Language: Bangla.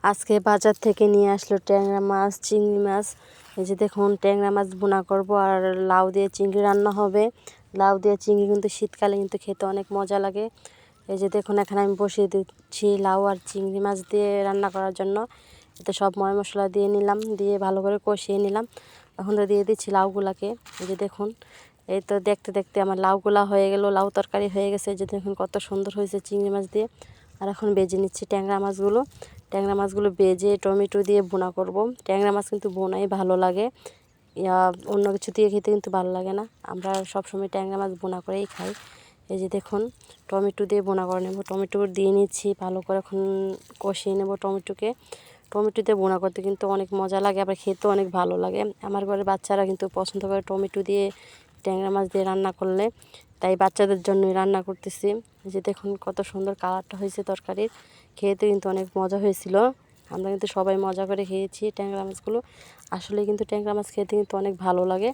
আজকে বাজার থেকে নিয়ে আসলো ট্যাংরা মাছ, চিংড়ি মাছ। এই যে দেখুন, ট্যাংরা মাছ ভুনা করব আর লাউ দিয়ে চিংড়ি রান্না হবে। লাউ দিয়ে চিংড়ি কিন্তু শীতকালে কিন্তু খেতে অনেক মজা লাগে। এই যে দেখুন, এখানে আমি বসিয়ে দিচ্ছি লাউ আর চিংড়ি মাছ দিয়ে রান্না করার জন্য। এতে সব ময় মশলা দিয়ে নিলাম, দিয়ে ভালো করে কষিয়ে নিলাম। এখন তো দিয়ে দিচ্ছি লাউগুলাকে। এই যে দেখুন, এই তো দেখতে দেখতে আমার লাউগুলা হয়ে গেল, লাউ তরকারি হয়ে গেছে। এই যে দেখুন কত সুন্দর হয়েছে চিংড়ি মাছ দিয়ে। আর এখন বেজে নিচ্ছি ট্যাংরা মাছগুলো। ট্যাংরা মাছগুলো বেজে টমেটো দিয়ে ভুনা করব। ট্যাংরা মাছ কিন্তু ভুনাই ভালো লাগে, অন্য কিছু দিয়ে খেতে কিন্তু ভালো লাগে না। আমরা সবসময় ট্যাংরা মাছ ভুনা করেই খাই। এই যে দেখুন, টমেটো দিয়ে ভুনা করে নেব। টমেটো দিয়ে নিচ্ছি, ভালো করে এখন কষিয়ে নেব টমেটোকে। টমেটো দিয়ে ভুনা করতে কিন্তু অনেক মজা লাগে, আবার খেতেও অনেক ভালো লাগে। আমার ঘরের বাচ্চারা কিন্তু পছন্দ করে টমেটো দিয়ে ট্যাংরা মাছ দিয়ে রান্না করলে, তাই বাচ্চাদের জন্যই রান্না করতেছি। যে দেখুন কত সুন্দর কালারটা হয়েছে তরকারির, খেতে কিন্তু অনেক মজা হয়েছিল। আমরা কিন্তু সবাই মজা করে খেয়েছি ট্যাংরা মাছগুলো। আসলে কিন্তু ট্যাংরা মাছ খেতে কিন্তু অনেক ভালো লাগে।